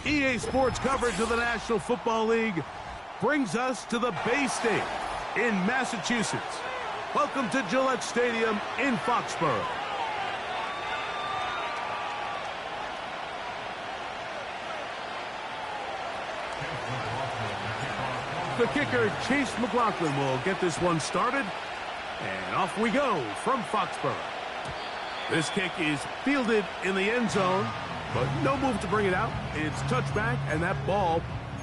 EA Sports coverage of the National Football League brings us to the Bay State in Massachusetts. Welcome to Gillette Stadium in Foxborough. The kicker, Chase McLaughlin, will get this one started. And off we go from Foxborough. This kick is fielded in the end zone, but no move to bring it out. It's touchback, and that ball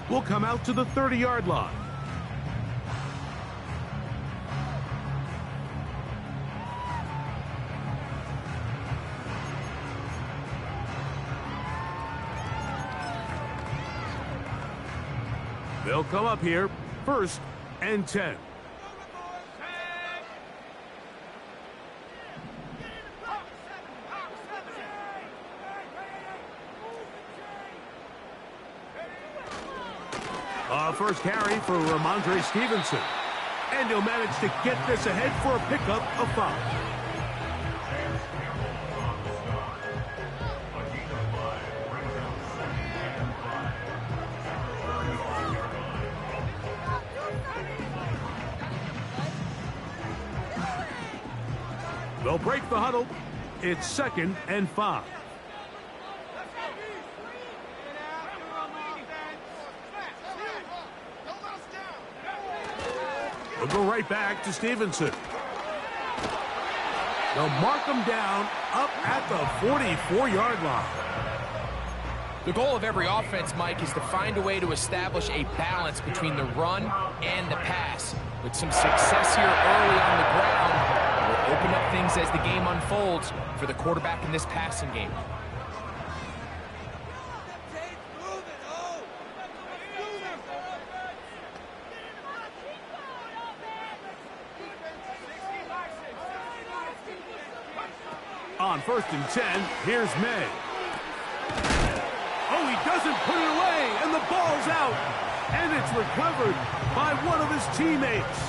will come out to the 30-yard line. They'll come up here, 1st and 10. First carry for Ramondre Stevenson. And he'll manage to get this ahead for a pickup of 5. They'll break the huddle. It's 2nd and 5. They'll go right back to Stevenson. They'll mark him down up at the 44-yard line. The goal of every offense, Mike, is to find a way to establish a balance between the run and the pass. With some success here early on the ground, will open up things as the game unfolds for the quarterback in this passing game. On 1st and 10, here's May. Oh, he doesn't put it away, and the ball's out. And it's recovered by one of his teammates.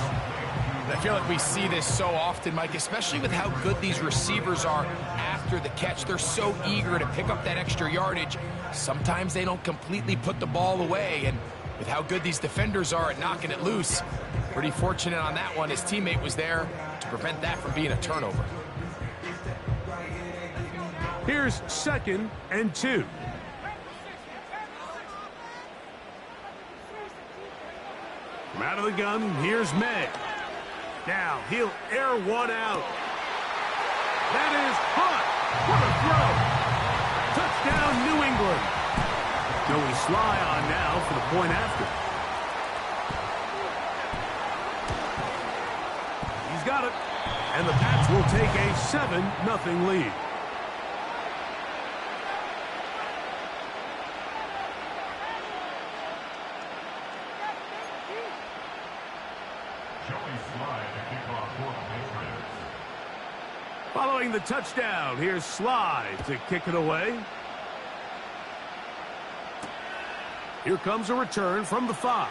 I feel like we see this so often, Mike, especially with how good these receivers are after the catch. They're so eager to pick up that extra yardage. Sometimes they don't completely put the ball away, and with how good these defenders are at knocking it loose, pretty fortunate on that one. His teammate was there to prevent that from being a turnover. Here's 2nd and 2. From out of the gun, here's May. Now he'll air one out. That is caught. What a throw. Touchdown, New England. Joey Sly on now for the point after. He's got it. And the Pats will take a 7-0 lead. Following the touchdown, here's Sly to kick it away. Here comes a return from the 5.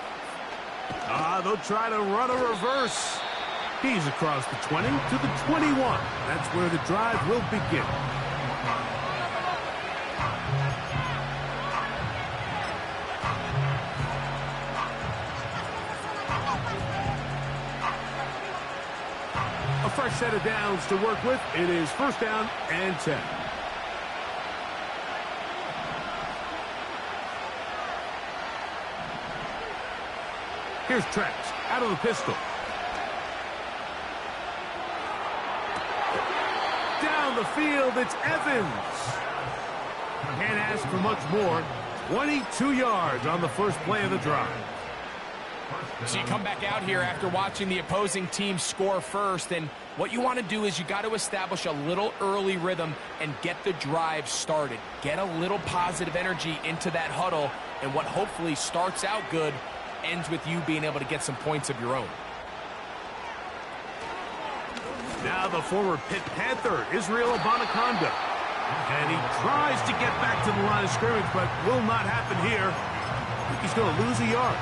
They'll try to run a reverse. He's across the 20 to the 21. That's where the drive will begin. Fresh set of downs to work with. It is 1st down and 10. Here's Trent out of the pistol. Down the field, it's Evans. Can't ask for much more. 22 yards on the first play of the drive. So you come back out here after watching the opposing team score first, and what you want to do is you got to establish a little early rhythm and get the drive started. Get a little positive energy into that huddle, and what hopefully starts out good ends with you being able to get some points of your own. Now the former Pitt Panther, Israel Abanaconda. And he tries to get back to the line of scrimmage, but will not happen here. I think he's going to lose a yard.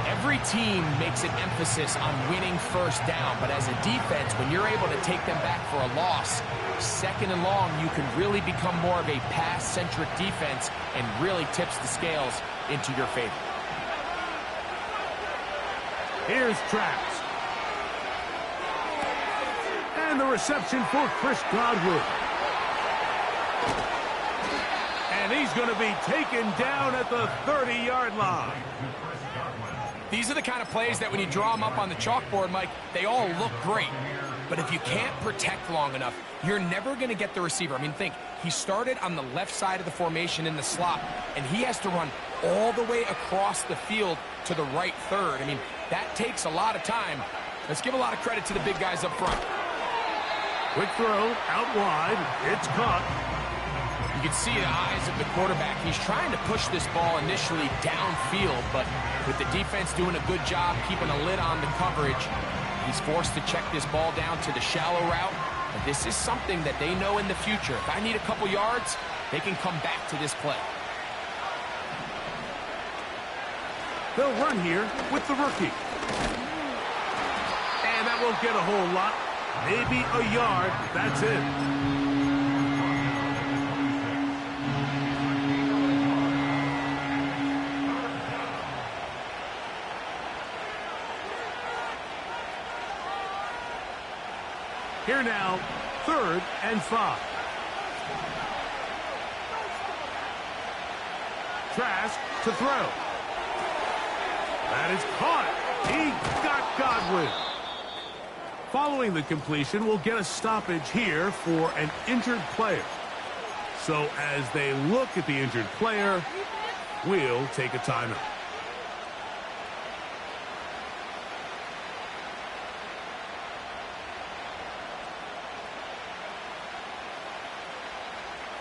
Every team makes an emphasis on winning first down, but as a defense, when you're able to take them back for a loss, second and long, you can really become more of a pass-centric defense and really tips the scales into your favor. Here's Trask. And the reception for Chris Godwin. And he's going to be taken down at the 30-yard line. These are the kind of plays that when you draw them up on the chalkboard, Mike, they all look great. But if you can't protect long enough, you're never going to get the receiver. I mean, think, he started on the left side of the formation in the slot, and he has to run all the way across the field to the right third. I mean, that takes a lot of time. Let's give a lot of credit to the big guys up front. Quick throw, out wide. It's caught. You can see the eyes of the quarterback. He's trying to push this ball initially downfield, but with the defense doing a good job keeping a lid on the coverage, he's forced to check this ball down to the shallow route. And this is something that they know in the future. If I need a couple yards, they can come back to this play. They'll run here with the rookie. And that won't get a whole lot. Maybe a yard. That's it. Here now, 3rd and 5. Trask to throw. That is caught. He got Godwin. Following the completion, we'll get a stoppage here for an injured player. So as they look at the injured player, we'll take a timeout.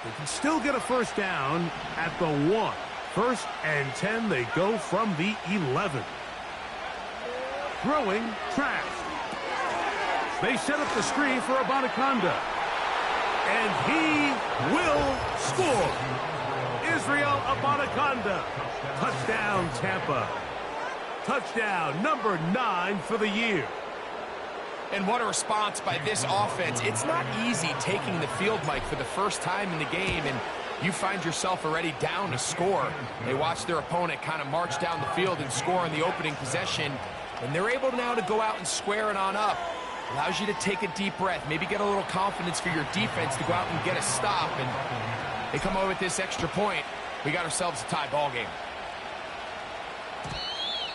They can still get a first down at the 1. 1st and 10, they go from the 11. Throwing, Trask. They set up the screen for Abanaconda. And he will score. Israel Abanaconda. Touchdown, Tampa. Touchdown, number 9 for the year. And what a response by this offense. It's not easy taking the field, Mike, for the first time in the game, and you find yourself already down to score. They watch their opponent kind of march down the field and score on the opening possession, and they're able now to go out and square it on up. Allows you to take a deep breath, maybe get a little confidence for your defense to go out and get a stop, and they come over with this extra point. We got ourselves a tie ball game.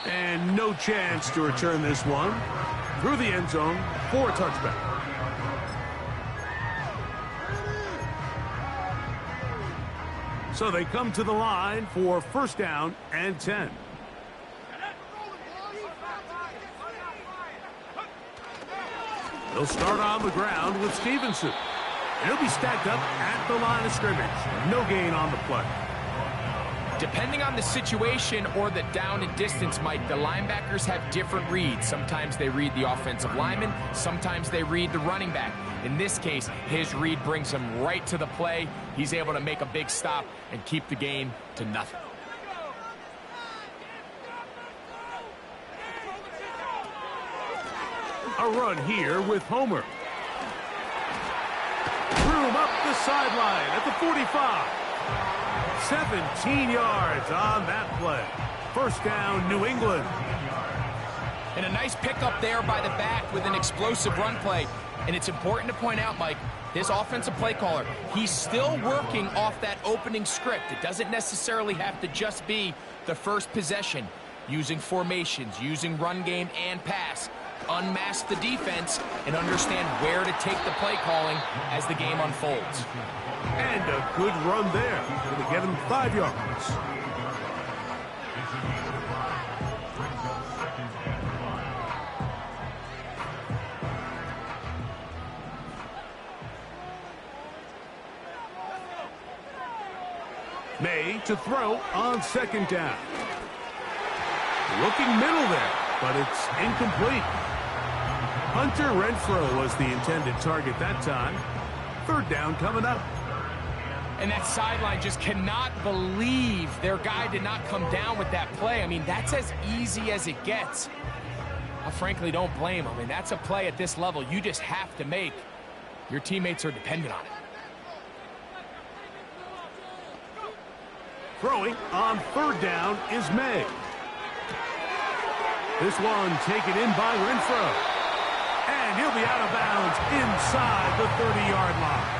And no chance to return this one. Through the end zone for a touchback. So they come to the line for 1st down and 10. They'll start on the ground with Stevenson. He'll be stacked up at the line of scrimmage. No gain on the play. Depending on the situation or the down and distance, Mike, the linebackers have different reads. Sometimes they read the offensive lineman. Sometimes they read the running back. In this case, his read brings him right to the play. He's able to make a big stop and keep the game to nothing. A run here with Homer. Threw him up the sideline at the 45. 17 yards on that play. 1st down, New England. And a nice pickup there by the back with an explosive run play. And it's important to point out, Mike, this offensive play caller, he's still working off that opening script. It doesn't necessarily have to just be the first possession. Using formations, using run game and pass. Unmask the defense and understand where to take the play calling as the game unfolds. And a good run there. Going to get him 5 yards. May to throw on 2nd down. Looking middle there, but it's incomplete. Hunter Renfrow was the intended target that time. 3rd down coming up. And that sideline just cannot believe their guy did not come down with that play. I mean, that's as easy as it gets. I frankly don't blame him. I mean, that's a play at this level you just have to make. Your teammates are dependent on it. Throwing on third down is May. This one taken in by Renfro. And he'll be out of bounds inside the 30-yard line.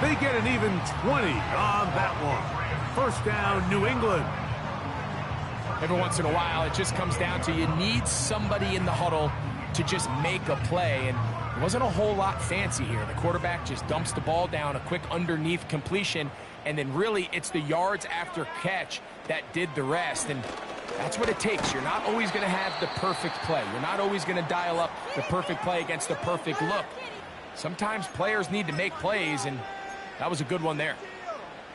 They get an even 20 on that one. First down, New England. Every once in a while, it just comes down to you need somebody in the huddle to just make a play. And it wasn't a whole lot fancy here. The quarterback just dumps the ball down, a quick underneath completion, and then really it's the yards after catch that did the rest. And that's what it takes. You're not always going to have the perfect play. You're not always going to dial up the perfect play against the perfect look. Sometimes players need to make plays, and that was a good one there.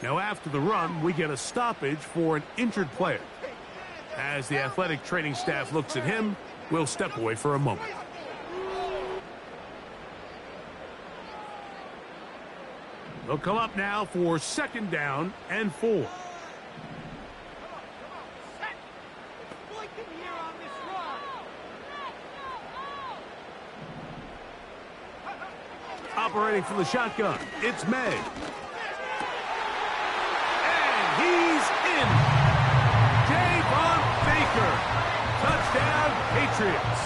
Now after the run, we get a stoppage for an injured player. As the athletic training staff looks at him, we'll step away for a moment. They'll come up now for second down and 4. Operating from the shotgun, it's May. And he's in. Javon Baker. Touchdown, Patriots.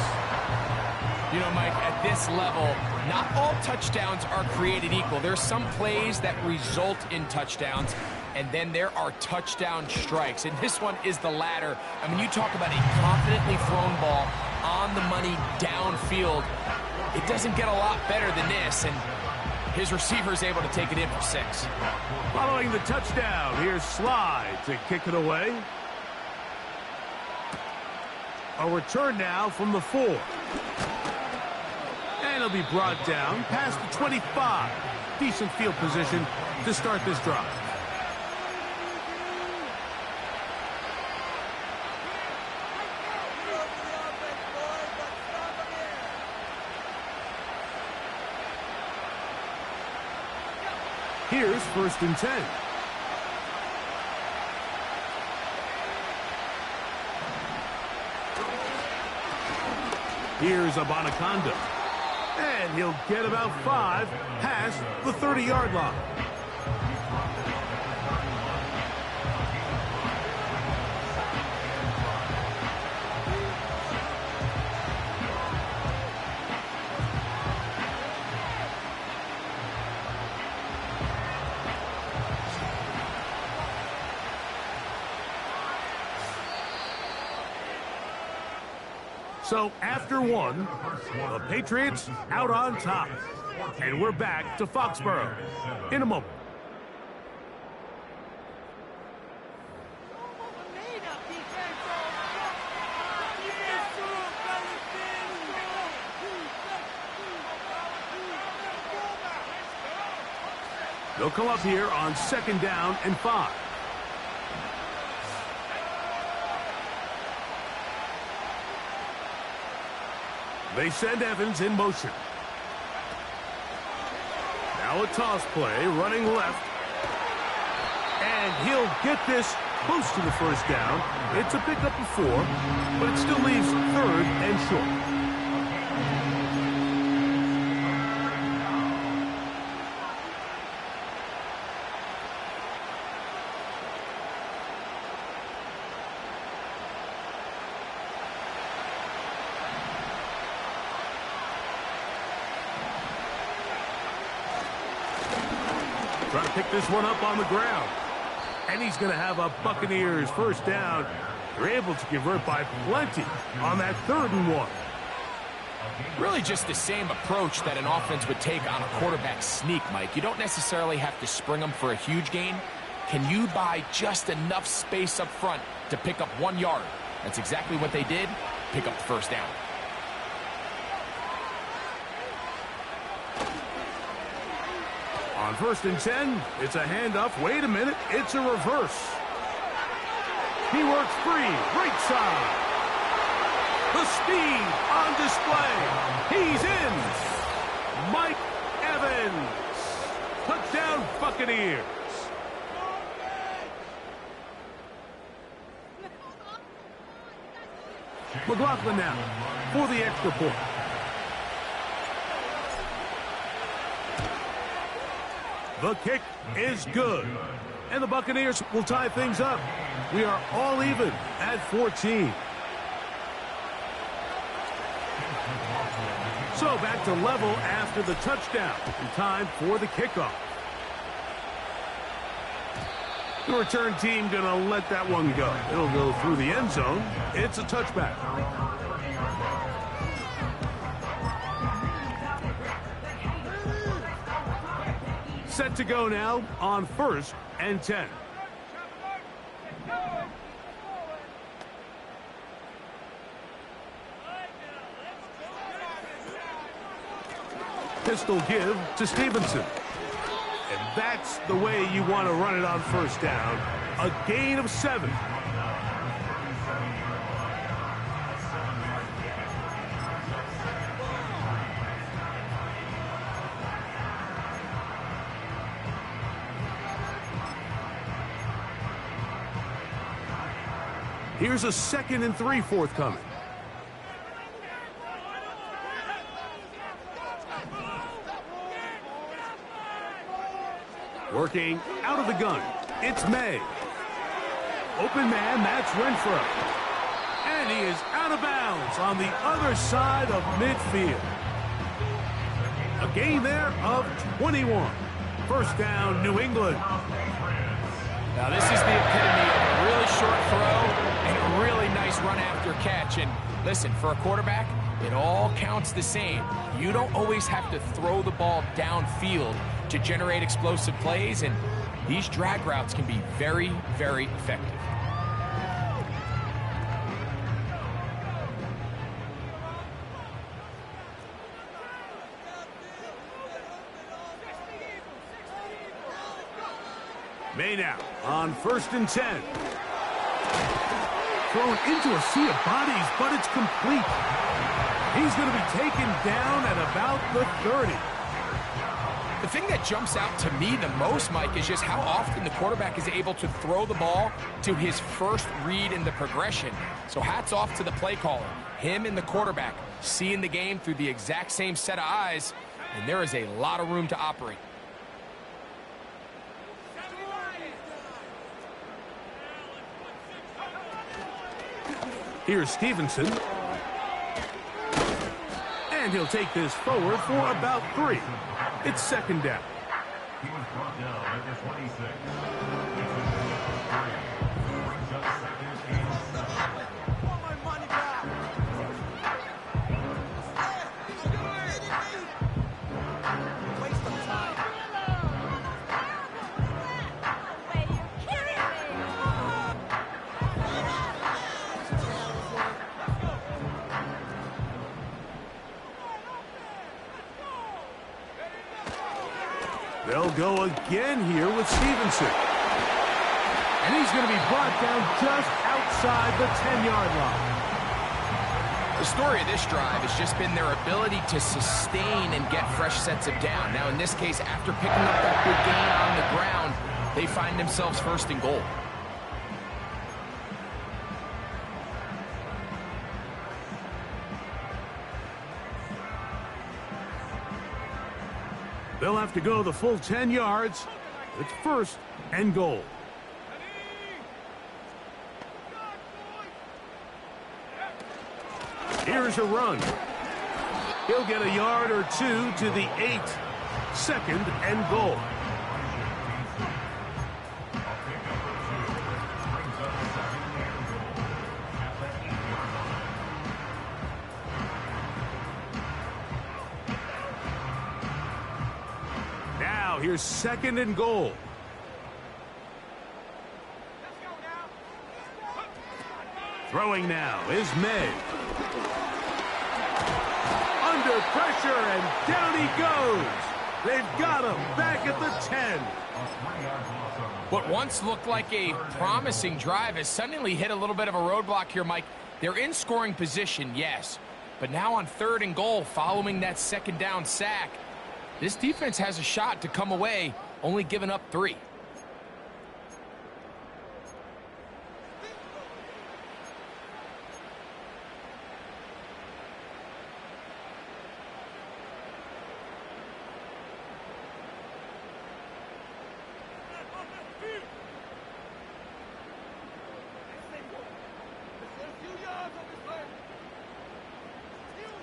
You know, Mike, at this level, not all touchdowns are created equal. There's some plays that result in touchdowns, and then there are touchdown strikes. And this one is the latter. I mean, you talk about a confidently thrown ball on the money downfield. It doesn't get a lot better than this, and his receiver is able to take it in for 6. Following the touchdown, here's Slide to kick it away. A return now from the 4. And it'll be brought down past the 25. Decent field position to start this drive. Here's first and 10. Here's Abanaconda. And he'll get about 5 past the 30-yard line. So after one, the Patriots out on top. And we're back to Foxborough in a moment. They'll come up here on second down and 5. They send Evans in motion. Now a toss play, running left. And he'll get this close to the first down. It's a pickup of 4, but it still leaves third and short. Trying to pick this one up on the ground. And he's going to have a Buccaneers first down. They're able to convert by plenty on that 3rd and 1. Really just the same approach that an offense would take on a quarterback sneak, Mike. You don't necessarily have to spring them for a huge gain. Can you buy just enough space up front to pick up 1 yard? That's exactly what they did. Pick up the first down. On first and 10, it's a handoff. Wait a minute, it's a reverse. He works free, right side. The speed on display. He's in. Mike Evans. Touchdown Buccaneers. McLaughlin now for the extra point. The kick is good. And the Buccaneers will tie things up. We are all even at 14. So back to level after the touchdown. And time for the kickoff. The return team going to let that one go. It'll go through the end zone. It's a touchback. Set to go now on 1st and 10. Pistol give to Stevenson. And that's the way you want to run it on 1st down. A gain of 7. Here's a 2nd and 3 forthcoming. Working out of the gun. It's May. Open man, that's Renfro. And he is out of bounds on the other side of midfield. A gain there of 21. 1st down, New England. Now this is the epitome of a really short throw and a really nice run after catch. And listen, for a quarterback, it all counts the same. You don't always have to throw the ball downfield to generate explosive plays, and these drag routes can be very, very effective. May now on 1st and 10. Thrown into a sea of bodies, but it's complete. He's going to be taken down at about the 30. The thing that jumps out to me the most, Mike, is just how often the quarterback is able to throw the ball to his first read in the progression. So hats off to the play caller. Him and the quarterback seeing the game through the exact same set of eyes, and there is a lot of room to operate. Here's Stevenson. And he'll take this forward for about 3. It's 2nd down. He was brought down at the 26. They'll go again here with Stevenson. And he's going to be brought down just outside the 10-yard line. The story of this drive has just been their ability to sustain and get fresh sets of down. Now, in this case, after picking up that big gain on the ground, they find themselves 1st and goal. They'll have to go the full 10 yards. It's 1st and goal. Here's a run. He'll get a yard or 2 to the 8. 2nd and goal. Now here's 2nd and goal. Throwing now is May. Under pressure, and down he goes. They've got him back at the 10. What once looked like a promising drive has suddenly hit a little bit of a roadblock here, Mike. They're in scoring position, yes. But now on 3rd and goal, following that 2nd down sack, this defense has a shot to come away only giving up 3.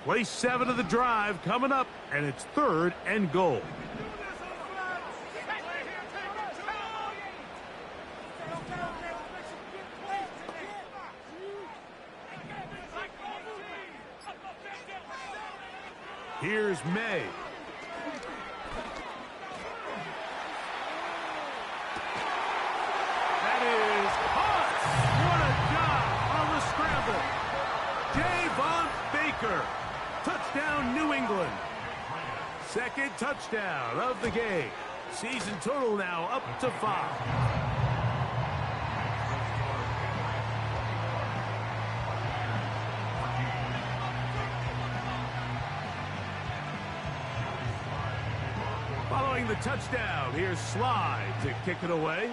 Play 7 of the drive coming up, and it's 3rd and goal. Here's May. That is Hunt. What a job on the scramble. Javon Baker. Touchdown, New England. 2nd touchdown of the game. Season total now up to 5. Following the touchdown, here's Slide to kick it away.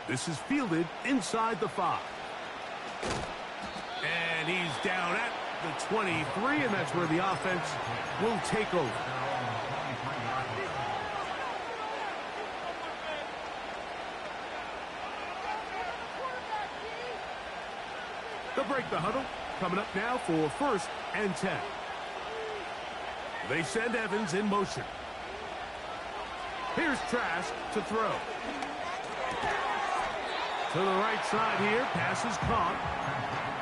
This is fielded inside the 5. And he's down at the 23, and that's where the offense will take over. They'll break the huddle. Coming up now for 1st and 10. They send Evans in motion. Here's Trask to throw. To the right side here, pass is caught.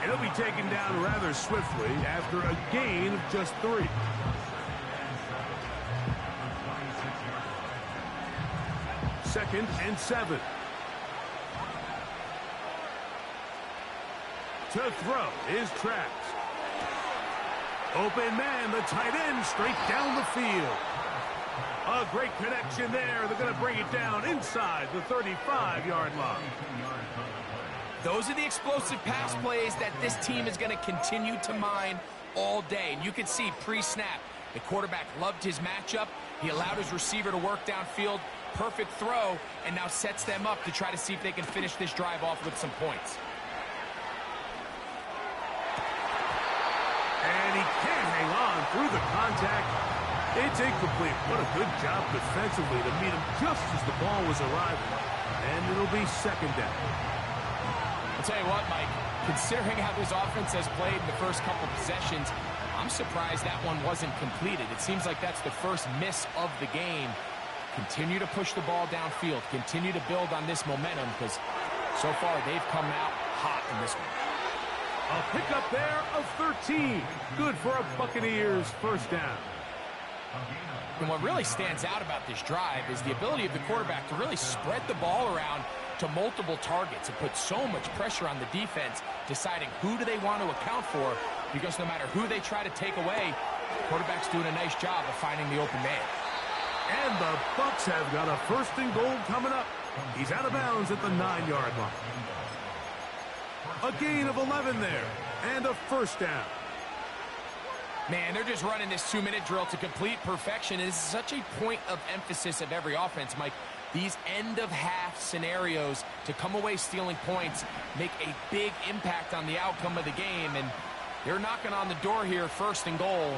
And he'll be taken down rather swiftly after a gain of just 3. Second and 7. To throw is Trask. Open man, the tight end, straight down the field. A great connection there. They're going to bring it down inside the 35-yard line. Those are the explosive pass plays that this team is going to continue to mine all day. And you can see pre-snap, the quarterback loved his matchup. He allowed his receiver to work downfield. Perfect throw, and now sets them up to try to see if they can finish this drive off with some points. And he can't hang on through the contact. It's incomplete. What a good job defensively to meet him just as the ball was arriving. And it'll be 2nd down. I'll tell you what, Mike, considering how this offense has played in the first couple possessions, I'm surprised that one wasn't completed. It seems like that's the first miss of the game. Continue to push the ball downfield. Continue to build on this momentum because so far they've come out hot in this one. A pickup there of 13. Good for a Buccaneers 1st down. And what really stands out about this drive is the ability of the quarterback to really spread the ball around to multiple targets and put so much pressure on the defense, deciding who do they want to account for, because no matter who they try to take away, the quarterback's doing a nice job of finding the open man. And the Bucs have got a 1st and goal coming up. He's out of bounds at the 9-yard line. A gain of 11 there, and a 1st down. Man, they're just running this 2-minute drill to complete perfection. It is such a point of emphasis of every offense, Mike. These end-of-half scenarios to come away stealing points make a big impact on the outcome of the game, and they're knocking on the door here, 1st and goal.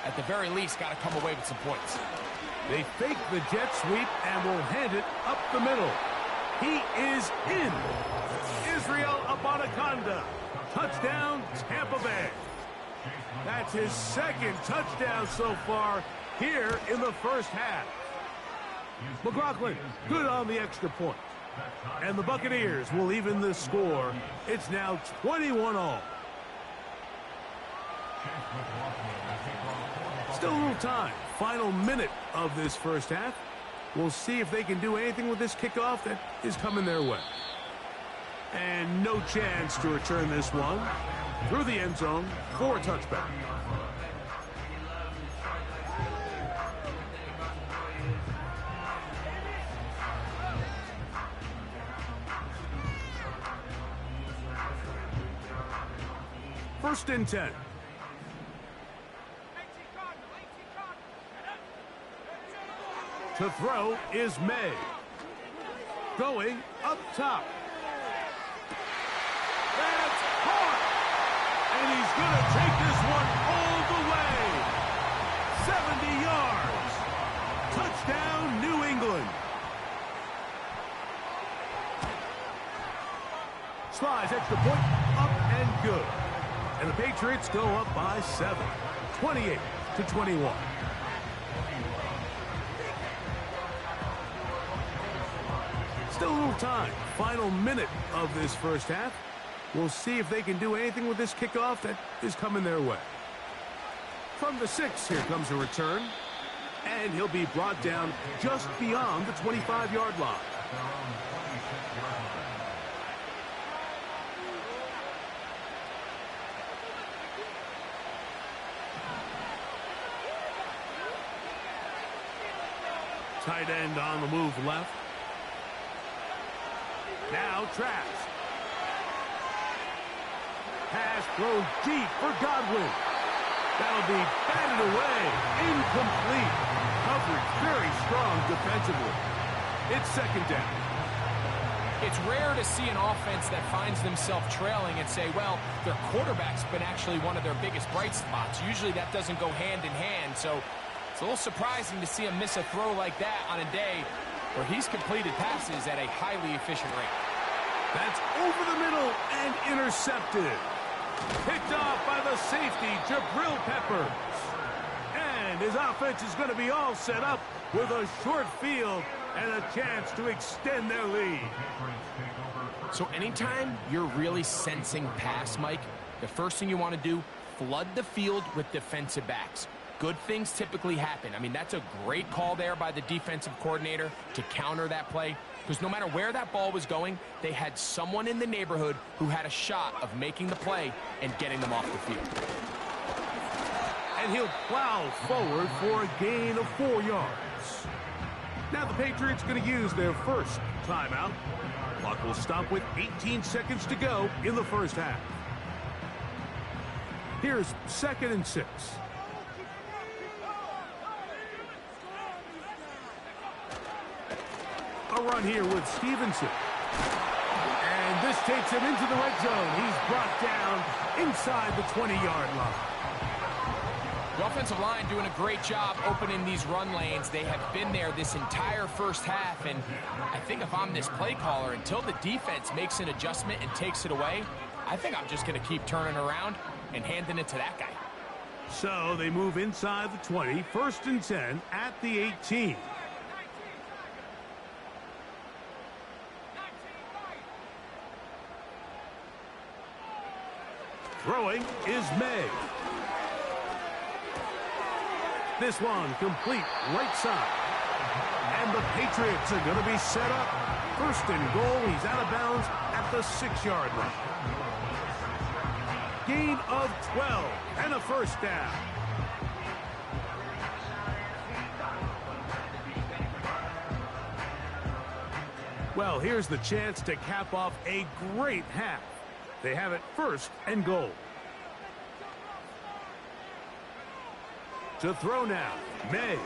At the very least, got to come away with some points. They fake the jet sweep and will hand it up the middle. He is in. Israel Abanikanda. Touchdown, Tampa Bay. That's his 2nd touchdown so far here in the 1st half. McLaughlin, good on the extra point. And the Buccaneers will even the score. It's now 21-all. Still a little time. Final minute of this 1st half. We'll see if they can do anything with this kickoff that is coming their way. And no chance to return this one through the end zone for a touchback. First and 10. To throw is May. Going up top. That's caught. And he's going to take this one all the way. 70 yards. Touchdown, New England. Slides extra point, up and good. And the Patriots go up by 7, 28-21. Still a little time. Final minute of this first half. We'll see if they can do anything with this kickoff that is coming their way. From the 6, here comes a return. And he'll be brought down just beyond the 25-yard line. Tight end on the move left. Now Trask. Pass thrown deep for Godwin. That'll be batted away. Incomplete. Coverage very strong defensively. It's second down. It's rare to see an offense that finds themselves trailing and say, well, their quarterback's been actually one of their biggest bright spots. Usually that doesn't go hand in hand, so it's a little surprising to see him miss a throw like that on a day where he's completed passes at a highly efficient rate. That's over the middle and intercepted. Picked off by the safety, Jabril Peppers. And his offense is going to be all set up with a short field and a chance to extend their lead. So anytime you're really sensing pass, Mike, the first thing you want to do, flood the field with defensive backs. Good things typically happen. I mean, that's a great call there by the defensive coordinator to counter that play, because no matter where that ball was going, they had someone in the neighborhood who had a shot of making the play and getting them off the field. And he'll plow forward for a gain of 4 yards. Now the Patriots going to use their first timeout. Clock will stop with 18 seconds to go in the first half. Here's 2nd and 6. A run here with Stevenson. And this takes him into the red zone. He's brought down inside the 20-yard line. The offensive line doing a great job opening these run lanes. They have been there this entire first half, and I think if I'm this play caller, until the defense makes an adjustment and takes it away, I think I'm just going to keep turning around and handing it to that guy. So they move inside the 20, 1st and 10 at the 18. Throwing is May. This one complete right side. And the Patriots are going to be set up. 1st and goal. He's out of bounds at the 6-yard line. Gain of 12 and a first down. Well, here's the chance to cap off a great half. They have it 1st and goal. To throw now, May.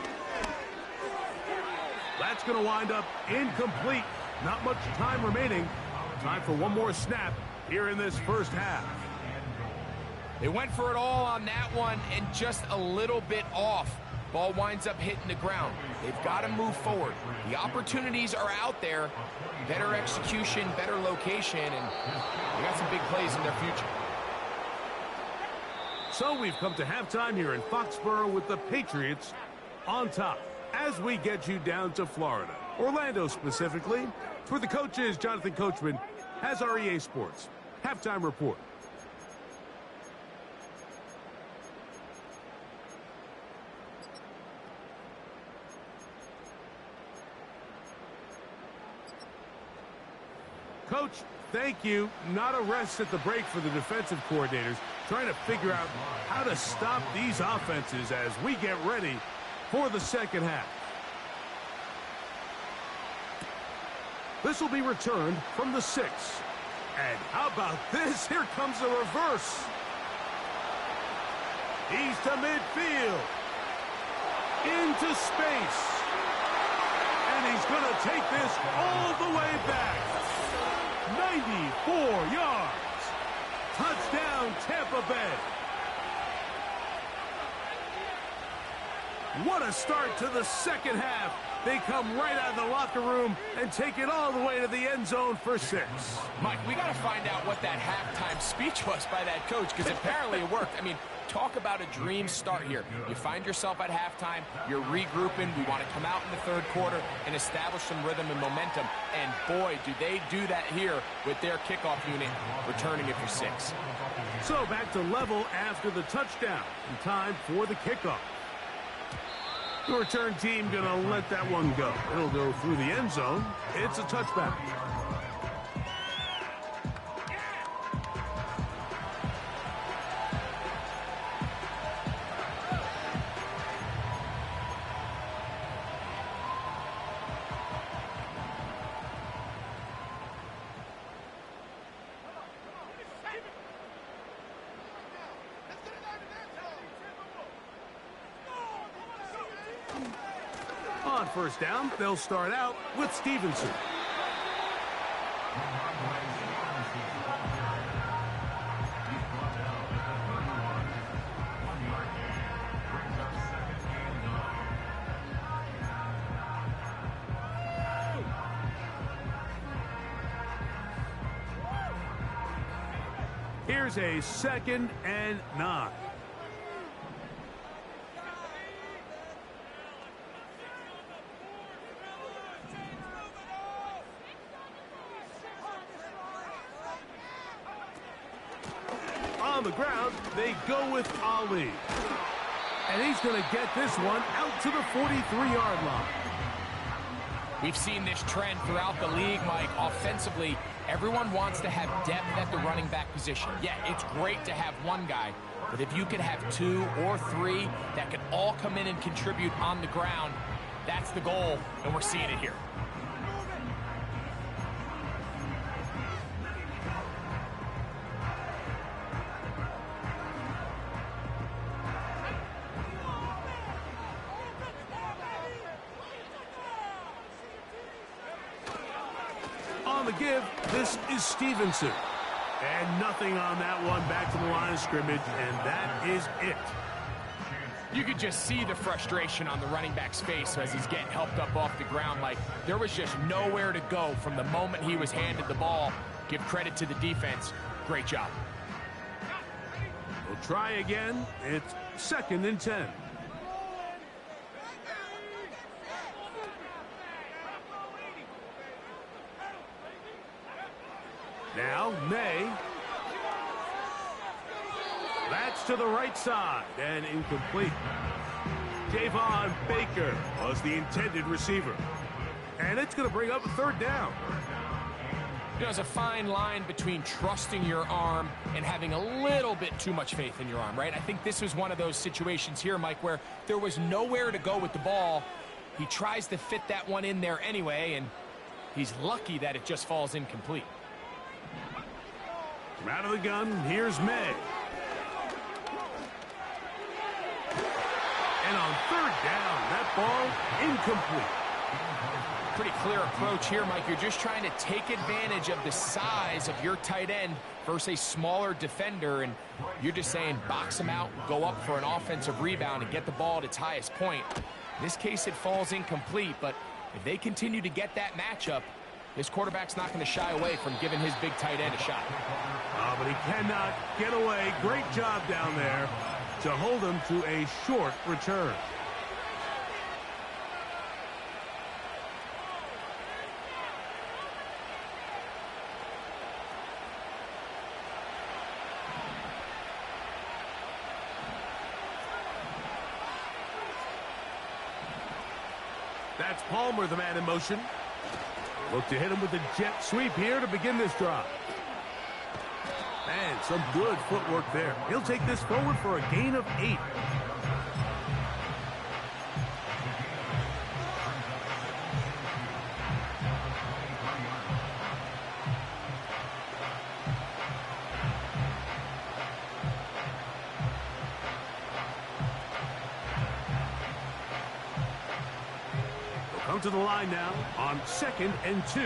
That's going to wind up incomplete. Not much time remaining. Time for one more snap here in this first half. They went for it all on that one and just a little bit off. Ball winds up hitting the ground. They've got to move forward. The opportunities are out there. Better execution, better location, and they got some big plays in their future. So we've come to halftime here in Foxborough with the Patriots on top as we get you down to Florida, Orlando specifically. For the coaches, Jonathan Coachman has our EA Sports halftime report. Coach, thank you. Not a rest at the break for the defensive coordinators, trying to figure out how to stop these offenses as we get ready for the second half. This will be returned from the 6. And how about this? Here comes a reverse. He's to midfield. Into space. And he's going to take this all the way back. 94 yards. Touchdown, Tampa Bay. What a start to the second half. They come right out of the locker room and take it all the way to the end zone for 6. Mike, we got to find out what that halftime speech was by that coach, because apparently it worked. I mean, talk about a dream start here. You find yourself at halftime, you're regrouping, we want to come out in the third quarter and establish some rhythm and momentum. And boy, do they do that here with their kickoff unit, returning it for 6. So back to level after the touchdown. And time for the kickoff. The return team going to let that one go. It'll go through the end zone. It's a touchback. On first down, they'll start out with Stevenson. Here's a 2nd and 9. On the ground, they go with Ali. And he's going to get this one out to the 43-yard line. We've seen this trend throughout the league, Mike. Offensively, everyone wants to have depth at the running back position. Yeah, it's great to have one guy, but if you could have 2 or 3 that could all come in and contribute on the ground, that's the goal, and we're seeing it here. On the give, this is Stevenson. And nothing on that one, back to the line of scrimmage, and that is it. You could just see the frustration on the running back's face as he's getting helped up off the ground. Like, there was just nowhere to go from the moment he was handed the ball. Give credit to the defense. Great job. We'll try again. It's 2nd and 10. Now, May. That's to the right side and incomplete. Javon Baker was the intended receiver. And it's going to bring up a 3rd down. There's a fine line between trusting your arm and having a little bit too much faith in your arm, right? I think this was one of those situations here, Mike, where there was nowhere to go with the ball. He tries to fit that one in there anyway, and he's lucky that it just falls incomplete. From out of the gun, here's May. And on 3rd down, that ball incomplete. Pretty clear approach here, Mike. You're just trying to take advantage of the size of your tight end versus a smaller defender, and you're just saying box him out, go up for an offensive rebound, and get the ball at its highest point. In this case, it falls incomplete, but if they continue to get that matchup, this quarterback's not going to shy away from giving his big tight end a shot. But he cannot get away. Great job down there to hold him to a short return. That's Palmer, the man in motion. Look to hit him with a jet sweep here to begin this drive. Man, some good footwork there. He'll take this forward for a gain of 8. Come to the line now on 2nd and 2. A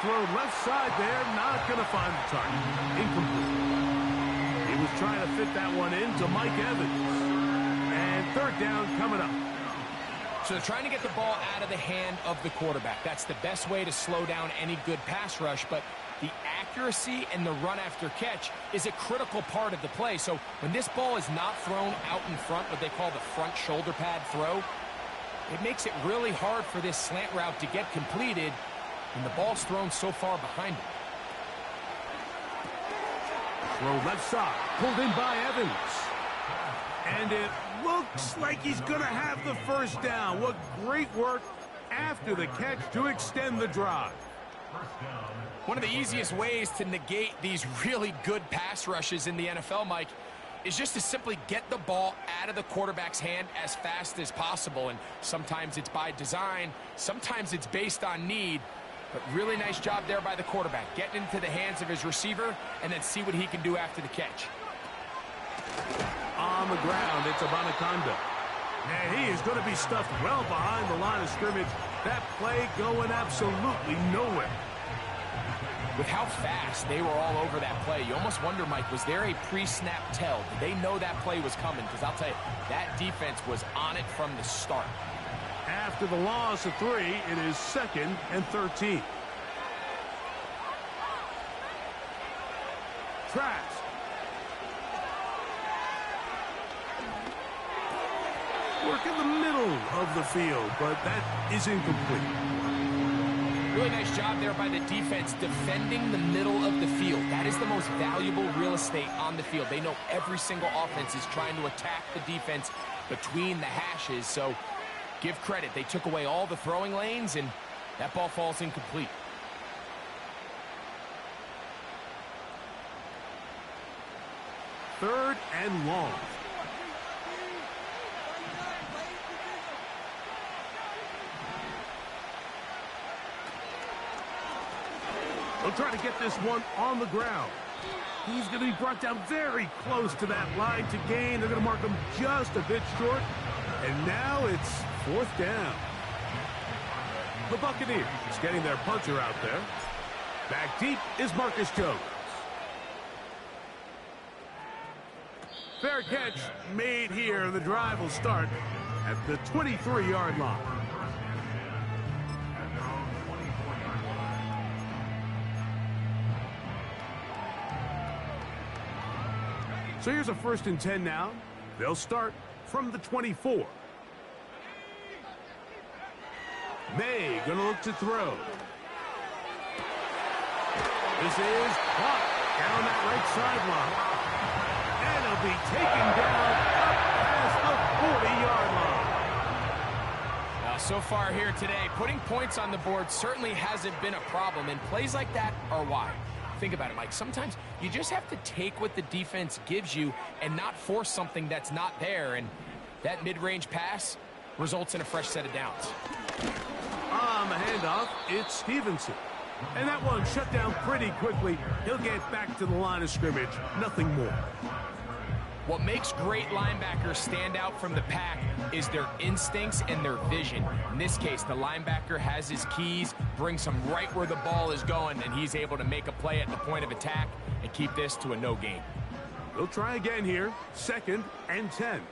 throw left side there, not going to find the target. Incomplete. He was trying to fit that one into Mike Evans. And 3rd down coming up. So they're trying to get the ball out of the hand of the quarterback. That's the best way to slow down any good pass rush, but the accuracy and the run after catch is a critical part of the play. So when this ball is not thrown out in front, what they call the front shoulder pad throw, it makes it really hard for this slant route to get completed, and the ball's thrown so far behind him. Throw left side, pulled in by Evans. And it looks like he's going to have the 1st down. What great work after the catch to extend the drive. One of the easiest ways to negate these really good pass rushes in the NFL, Mike, is just to simply get the ball out of the quarterback's hand as fast as possible. And sometimes it's by design, sometimes it's based on need. But really nice job there by the quarterback, getting into the hands of his receiver and then see what he can do after the catch. On the ground, it's Abanaconda. And he is going to be stuffed well behind the line of scrimmage. That play going absolutely nowhere. With how fast they were all over that play, you almost wonder, Mike, was there a pre-snap tell? Did they know that play was coming? Because I'll tell you, that defense was on it from the start. After the loss of 3, it is 2nd and 13. Trask. Work in the middle of the field, but that is incomplete. Really nice job there by the defense defending the middle of the field. That is the most valuable real estate on the field. They know every single offense is trying to attack the defense between the hashes, so give credit. They took away all the throwing lanes, and that ball falls incomplete. Third and long. They'll try to get this one on the ground. He's going to be brought down very close to that line to gain. They're going to mark him just a bit short. And now it's 4th down. The Buccaneers getting their punter out there. Back deep is Marcus Jones. Fair catch made here. The drive will start at the 23-yard line. So here's a 1st and 10 now. They'll start from the 24. May gonna look to throw. This is caught down that right sideline. And it'll be taken down up past the 40-yard line. Now, so far here today, putting points on the board certainly hasn't been a problem, and plays like that are why. Think about it, Mike. Sometimes you just have to take what the defense gives you and not force something that's not there, and that mid-range pass results in a fresh set of downs. On the handoff, it's Stevenson. And that one shut down pretty quickly. He'll get back to the line of scrimmage. Nothing more. What makes great linebackers stand out from the pack is their instincts and their vision. In this case, the linebacker has his keys, brings him right where the ball is going, and he's able to make a play at the point of attack and keep this to a no gain. They'll try again here. 2nd and 10.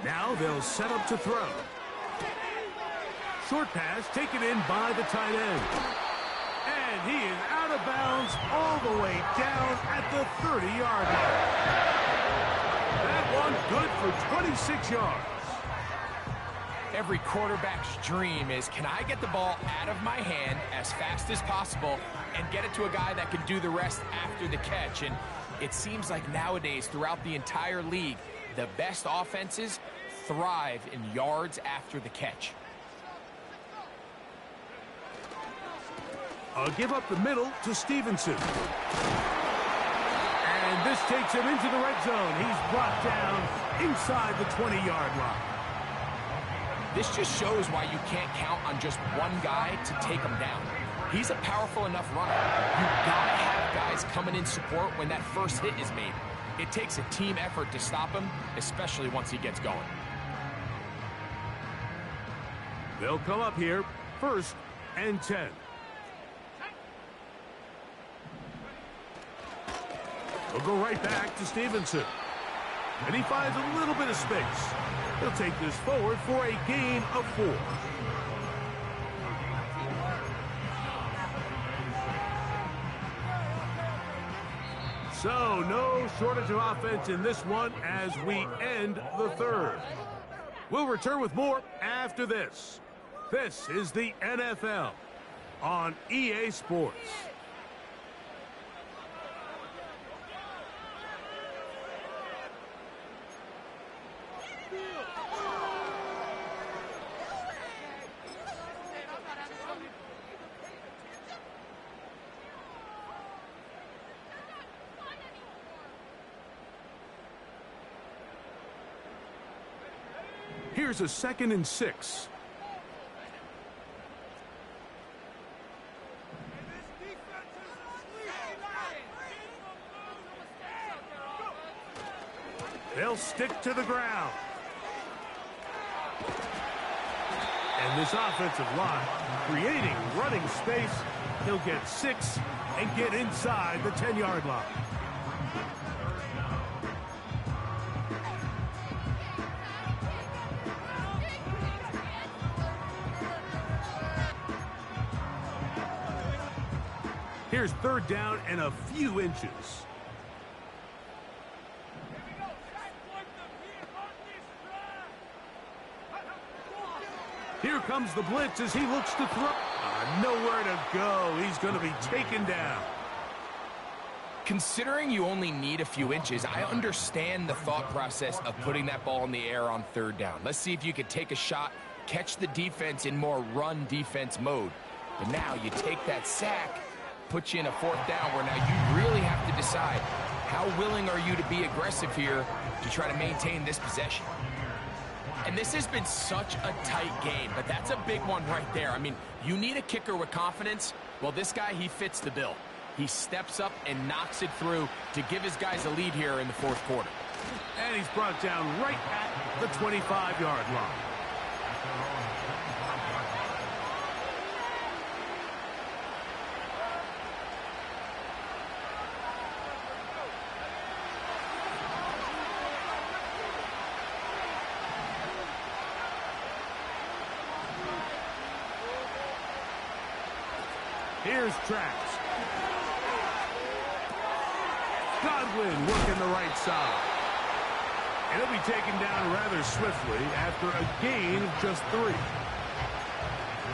Now they'll set up to throw. Short pass taken in by the tight end. And he is out of bounds all the way down at the 30-yard line. That one good for 26 yards. Every quarterback's dream is, can I get the ball out of my hand as fast as possible and get it to a guy that can do the rest after the catch? And it seems like nowadays, throughout the entire league, the best offenses thrive in yards after the catch. I'll give up the middle to Stevenson. And This takes him into the red zone. He's brought down inside the 20-yard line. This just shows why you can't count on just one guy to take him down. He's a powerful enough runner. You've got to have guys coming in support when that first hit is made. It takes a team effort to stop him, especially once he gets going. They'll come up here, 1st and 10. We'll go right back to Stevenson. And he finds a little bit of space. He'll take this forward for a gain of 4. So, no shortage of offense in this one as we end the 3rd. We'll return with more after this. This is the NFL on EA Sports. Here's a 2nd and 6. They'll stick to the ground. And this offensive line creating running space. He'll get 6 and get inside the 10-yard line. Here's 3rd down and a few inches. Here comes the blitz as he looks to throw. Nowhere to go. He's going to be taken down. Considering you only need a few inches, I understand the thought process of putting that ball in the air on 3rd down. Let's see if you can take a shot, catch the defense in more run defense mode. But now you take that sack, put you in a 4th down where now you really have to decide how willing are you to be aggressive here to try to maintain this possession. And this has been such a tight game, but that's a big one right there. I mean, you need a kicker with confidence. Well, this guy, he fits the bill. He steps up and knocks it through to give his guys a lead here in the 4th quarter. And he's brought down right at the 25-yard line. Here's Trax. Godwin working the right side. And he'll be taken down rather swiftly after a gain of just 3.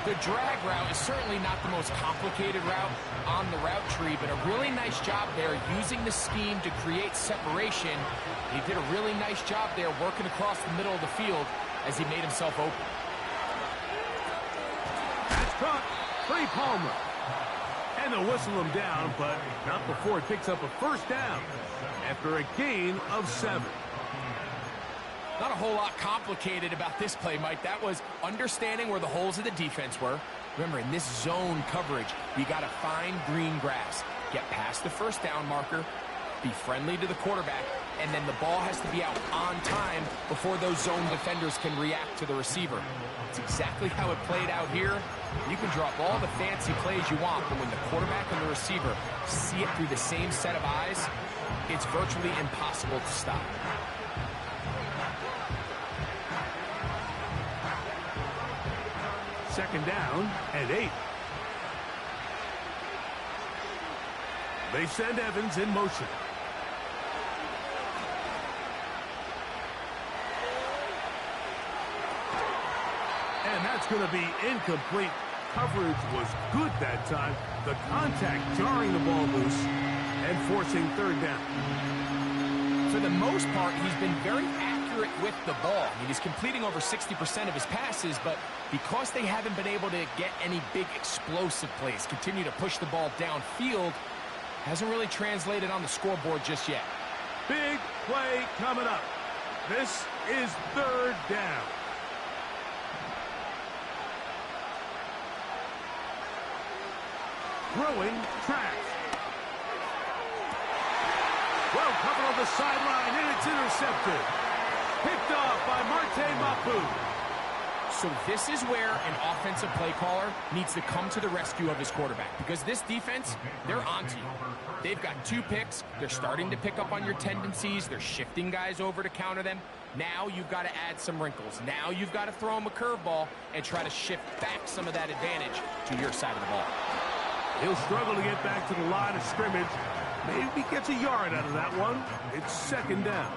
The drag route is certainly not the most complicated route on the route tree, but a really nice job there using the scheme to create separation. He did a really nice job there working across the middle of the field as he made himself open. That's caught. Trey Palmer. And they'll whistle him down, but not before he picks up a 1st down after a gain of 7. Not a whole lot complicated about this play, Mike. That was understanding where the holes of the defense were. Remember, in this zone coverage, you got to find green grass. Get past the 1st down marker, be friendly to the quarterback, and then the ball has to be out on time before those zone defenders can react to the receiver. It's exactly how it played out here. You can drop all the fancy plays you want, but when the quarterback and the receiver see it through the same set of eyes, it's virtually impossible to stop. Second down and 8. They send Evans in motion. And that's going to be incomplete. Coverage was good that time. The contact jarring the ball loose and forcing 3rd down. For the most part, he's been very accurate with the ball. I mean, he's completing over 60% of his passes, but because they haven't been able to get any big explosive plays, continue to push the ball downfield, hasn't really translated on the scoreboard just yet. Big play coming up. This is third down. Throwing Trask. Well covered on the sideline, and it's intercepted. Picked off by Marte Mapu. So this is where an offensive play caller needs to come to the rescue of his quarterback, because this defense, they're onto you. They've got 2 picks. They're starting to pick up on your tendencies. They're shifting guys over to counter them. Now you've got to add some wrinkles. Now you've got to throw them a curveball and try to shift back some of that advantage to your side of the ball. He'll struggle to get back to the line of scrimmage. Maybe gets a yard out of that one. It's second down.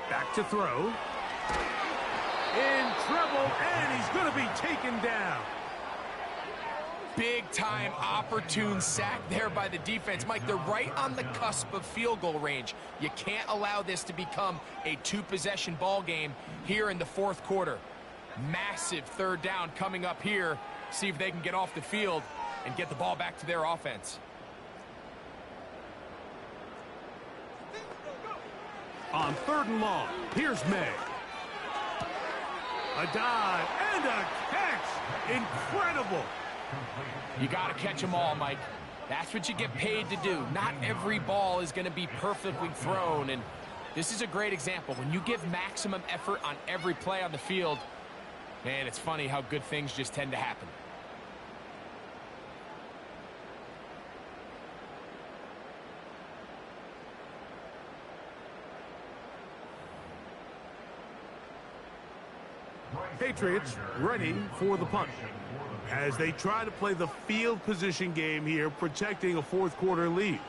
Back to throw. In trouble, and he's going to be taken down. Big-time opportune sack there by the defense. Mike, they're right on the cusp of field goal range. You can't allow this to become a 2-possession ball game here in the 4th quarter. Massive third down coming up here. See if they can get off the field and get the ball back to their offense. On 3rd and long, here's May. A dive and a catch. Incredible. You got to catch them all, Mike. That's what you get paid to do. Not every ball is going to be perfectly thrown, and this is a great example. When you give maximum effort on every play on the field, man, it's funny how good things just tend to happen. Patriots ready for the punt as they try to play the field position game here, protecting a 4th quarter lead.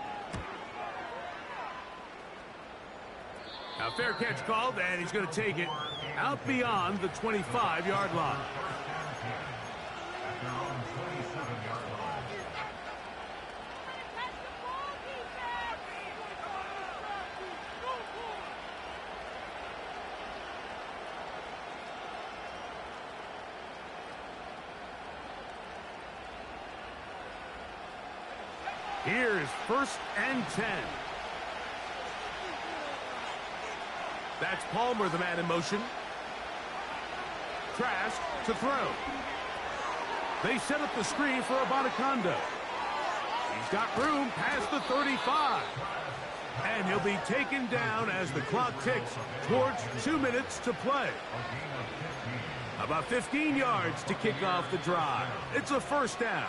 Now fair catch called, and he's going to take it out beyond the 25-yard line. Here's 1st and 10. That's Palmer, the man in motion. Trask to throw. They set up the screen for Abanikanda. He's got room past the 35. And he'll be taken down as the clock ticks towards 2 minutes to play. About 15 yards to kick off the drive. It's a 1st down.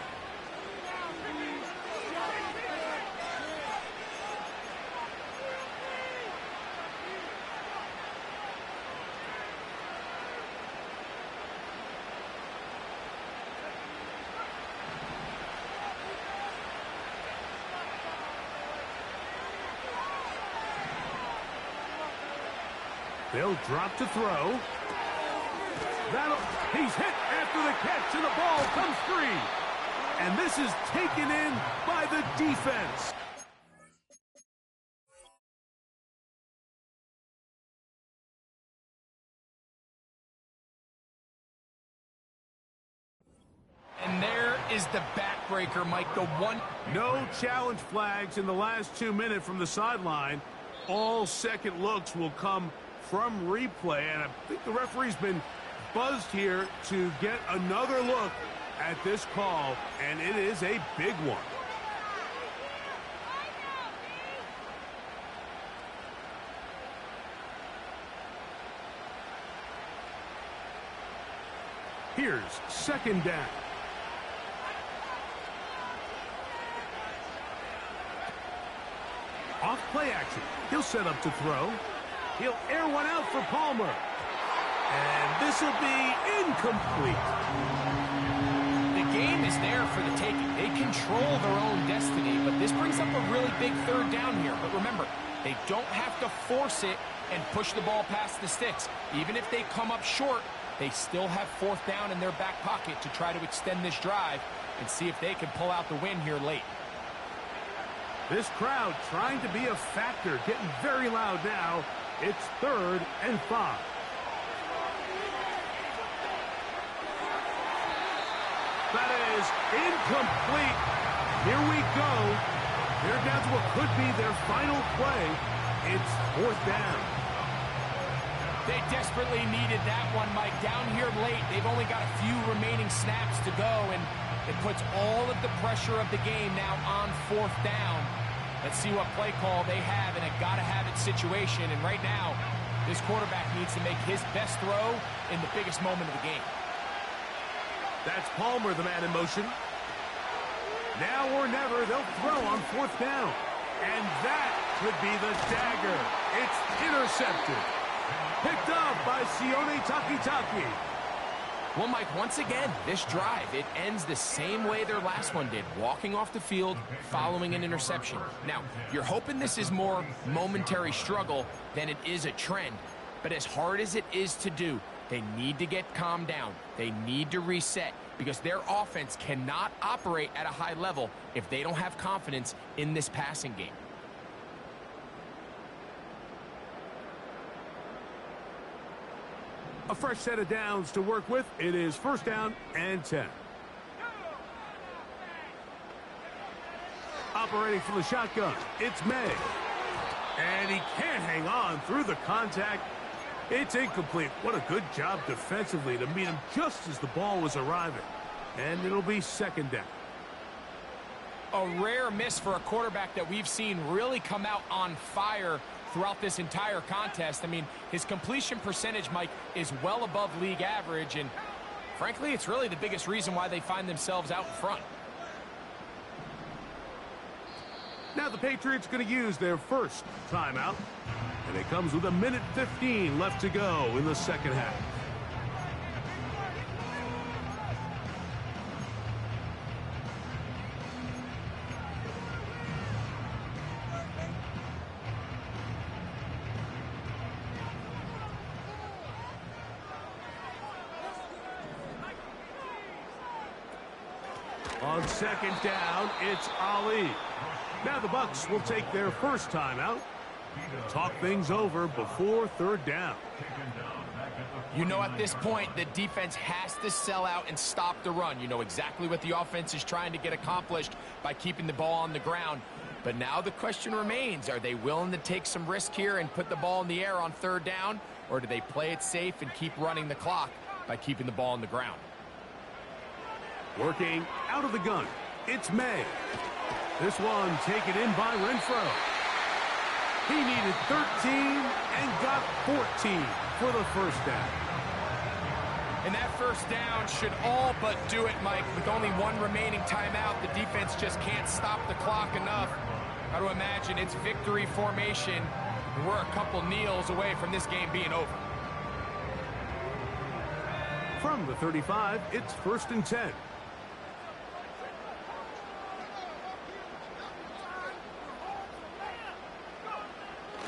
They'll drop to throw. He's hit after the catch, and the ball comes free. And this is taken in by the defense. And there is the backbreaker, Mike, the one. No challenge flags in the last 2 minutes from the sideline. All second looks will come from replay, and I think the referee's been buzzed here to get another look at this call, and it is a big one. Here's 2nd down. Off play action. He'll set up to throw. He'll air one out for Palmer. And this will be incomplete. The game is there for the taking. They control their own destiny, but this brings up a really big 3rd down here. But remember, they don't have to force it and push the ball past the sticks. Even if they come up short, They still have 4th down in their back pocket to try to extend this drive and see if they can pull out the win here late. This crowd trying to be a factor, getting very loud now. It's 3rd and 5. That is incomplete. Here we go. They're down to what could be their final play. It's 4th down. They desperately needed that one, Mike. Down here late, they've only got a few remaining snaps to go, and it puts all of the pressure of the game now on 4th down. Let's see what play call they have in a gotta-have-it situation. And right now, this quarterback needs to make his best throw in the biggest moment of the game. That's Palmer, the man in motion. Now or never, they'll throw on 4th down. And that could be the dagger. It's intercepted. Picked up by Sione Takitaki. Well, Mike, once again, this drive, it ends the same way their last one did, walking off the field, following an interception. Now, you're hoping this is more momentary struggle than it is a trend, but as hard as it is to do, they need to get calmed down. They need to reset because their offense cannot operate at a high level if they don't have confidence in this passing game. A fresh set of downs to work with. It is 1st down and 10. Operating from the shotgun, it's May. And he can't hang on through the contact. It's incomplete. What a good job defensively to meet him just as the ball was arriving. And it'll be 2nd down. A rare miss for a quarterback that we've seen really come out on fire throughout this entire contest. I mean, his completion percentage, Mike, is well above league average, and frankly, it's really the biggest reason why they find themselves out in front. Now the Patriots going to use their first timeout, and it comes with 1:15 left to go in the 2nd half. On 2nd down, it's Ali. Now the Bucs will take their first timeout. Talk things over before 3rd down. You know, at this point, the defense has to sell out and stop the run. You know exactly what the offense is trying to get accomplished by keeping the ball on the ground. But now the question remains, are they willing to take some risk here and put the ball in the air on 3rd down? Or do they play it safe and keep running the clock by keeping the ball on the ground? Working out of the gun, it's May. This one taken in by Renfro. He needed 13 and got 14 for the 1st down. And that 1st down should all but do it, Mike. With only one remaining timeout, the defense just can't stop the clock enough. Got to imagine it's victory formation. And we're a couple kneels away from this game being over. From the 35, it's 1st and 10.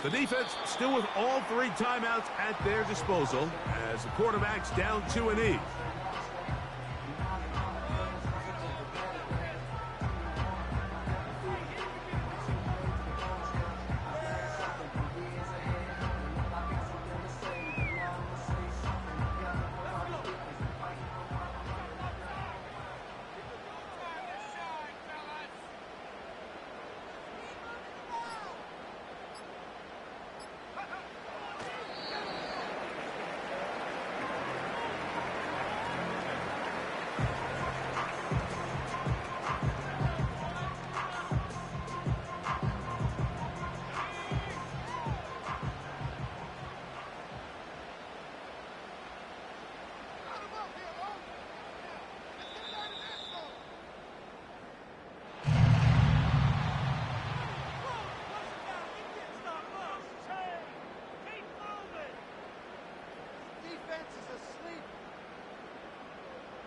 The defense still with all 3 timeouts at their disposal as the quarterback's down 2 and E.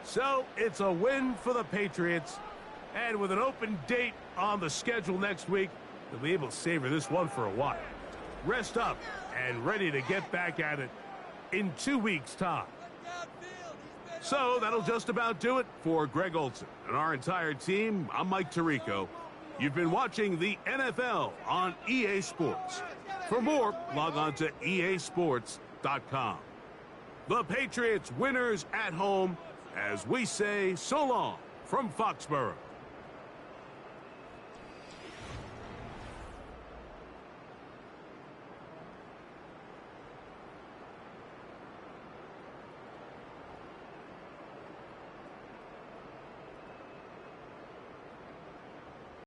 So it's a win for the Patriots. And with an open date on the schedule next week, they'll be able to savor this one for a while. Rest up and ready to get back at it in 2 weeks' time. So that'll just about do it for Greg Olson and our entire team. I'm Mike Tirico. You've been watching the NFL on EA Sports. For more, log on to easports.com. The Patriots winners at home as we say so long from Foxborough.